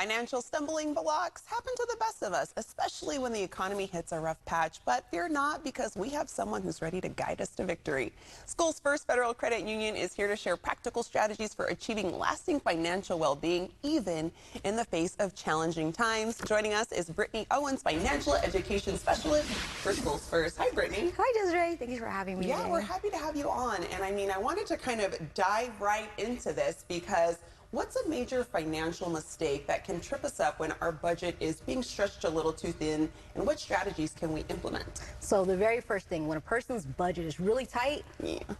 Financial stumbling blocks happen to the best of us, especially when the economy hits a rough patch. But fear not, because we have someone who's ready to guide us to victory. Schoolsfirst Federal Credit Union is here to share practical strategies for achieving lasting financial well-being, even in the face of challenging times. Joining us is Brittney Owens, Financial Education Specialist for Schoolsfirst. Hi, Brittney. Hi, Desiree. Thank you for having me today. We're happy to have you on. And I wanted to kind of dive right into this because what's a major financial mistake that can trip us up when our budget is being stretched a little too thin, and what strategies can we implement? So the very first thing, when a person's budget is really tight,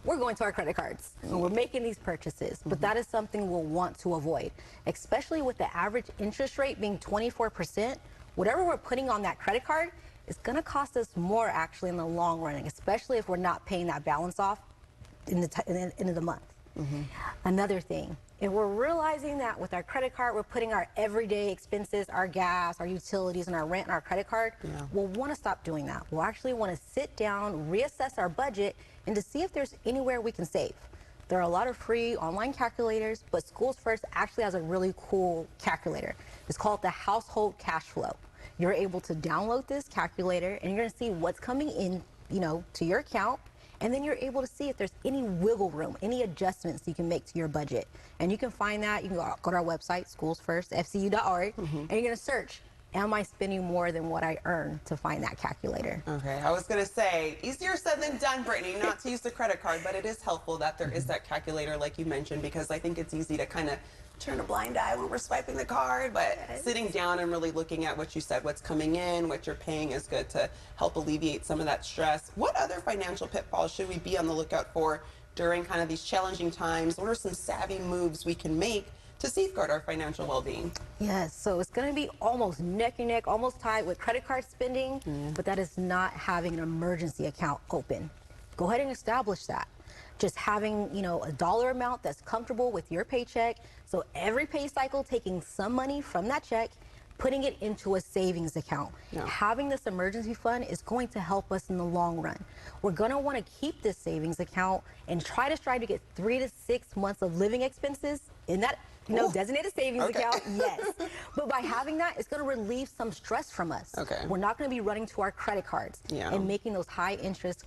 we're going to our credit cards and we're making these purchases. But that is something we'll want to avoid, especially with the average interest rate being 24%. Whatever we're putting on that credit card is going to cost us more actually in the long run, especially if we're not paying that balance off in the end of the month. Another thing, if we're realizing that with our credit card, we're putting our everyday expenses, our gas, our utilities, and our rent on our credit card, we'll want to stop doing that. We'll actually want to sit down, reassess our budget, and to see if there's anywhere we can save. There are a lot of free online calculators, but Schoolsfirst actually has a really cool calculator. It's called the Household Cash Flow. You're able to download this calculator, and you're going to see what's coming in, to your account. And then you're able to see if there's any wiggle room, any adjustments you can make to your budget. And you can find that. You can go to our website, schoolsfirstfcu.org, and you're going to search, am I spending more than what I earn, to find that calculator. Okay, I was going to say, easier said than done, Brittney, not to use the credit card, but it is helpful that there is that calculator like you mentioned, because I think it's easy to kind of turn a blind eye when we're swiping the card, but sitting down and really looking at what you said, what's coming in, what you're paying is good to help alleviate some of that stress. What other financial pitfalls should we be on the lookout for during kind of these challenging times? What are some savvy moves we can make to safeguard our financial well-being? Yes, so it's going to be almost neck and neck, almost tied with credit card spending, but that is not having an emergency account open. Go ahead and establish that. Just having, a dollar amount that's comfortable with your paycheck. So every pay cycle, taking some money from that check, putting it into a savings account. Having this emergency fund is going to help us in the long run. We're going to want to keep this savings account and try to get 3 to 6 months of living expenses in that designated savings account. Yes. But by having that, it's going to relieve some stress from us. We're not going to be running to our credit cards and making those high interest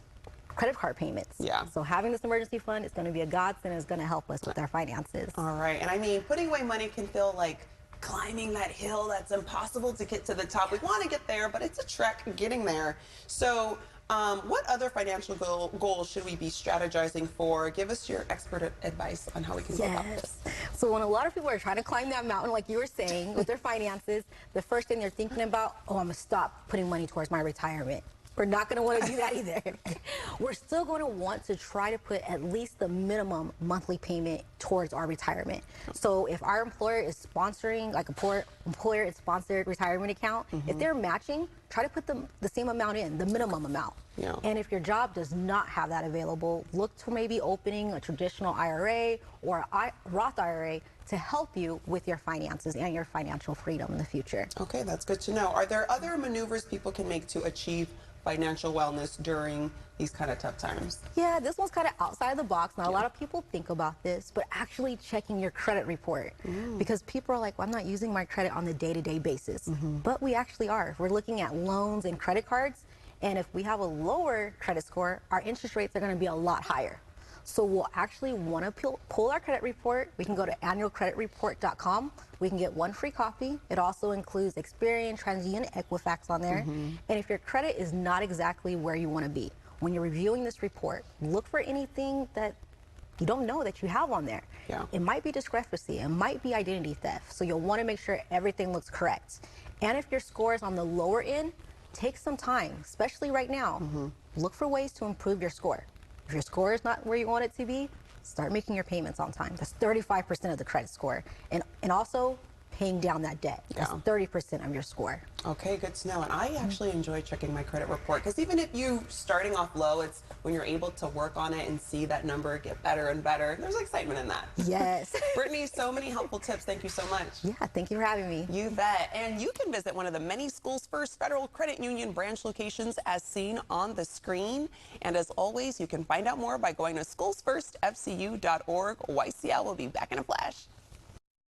credit card payments. So having this emergency fund is going to be a godsend, and it's going to help us with our finances. All right. And putting away money can feel like climbing that hill that's impossible to get to the top. We want to get there, but it's a trek getting there. So what other financial goals should we be strategizing for? Give us your expert advice on how we can go about this. So when a lot of people are trying to climb that mountain, like you were saying, with their finances, the first thing they're thinking about, I'm going to stop putting money towards my retirement. We're not going to want to do that either. We're still going to want to try to put at least the minimum monthly payment towards our retirement. So if our employer is sponsoring, like employer is sponsored retirement account, if they're matching, try to put the same amount in, the minimum amount. And if your job does not have that available, look to maybe opening a traditional IRA or a Roth IRA to help you with your finances and your financial freedom in the future. Okay, that's good to know. Are there other maneuvers people can make to achieve financial wellness during these kind of tough times? Yeah, this one's kind of outside of the box. Not a lot of people think about this, but actually checking your credit report. Because people are like, well, I'm not using my credit on the day-to-day basis. But we actually are. We're looking at loans and credit cards, and if we have a lower credit score, our interest rates are going to be a lot higher. So we'll actually want to pull our credit report. We can go to annualcreditreport.com. We can get one free copy. It also includes Experian, TransUnion, Equifax on there. And if your credit is not exactly where you want to be, when you're reviewing this report, look for anything that you don't know that you have on there. It might be discrepancy. It might be identity theft. So you'll want to make sure everything looks correct. And if your score is on the lower end, take some time, especially right now. Look for ways to improve your score. If your score is not where you want it to be, start making your payments on time. That's 35% of the credit score. And also paying down that debt. That's 30% of your score. Okay, good to know. And I actually enjoy checking my credit report, because even if you starting off low, it's when you're able to work on it and see that number get better and better. There's excitement in that. Yes. Brittney, so many helpful tips. Thank you so much. Yeah, thank you for having me. You bet. And you can visit one of the many Schoolsfirst Federal Credit Union branch locations as seen on the screen. And as always, you can find out more by going to schoolsfirstfcu.org. YCL will be back in a flash.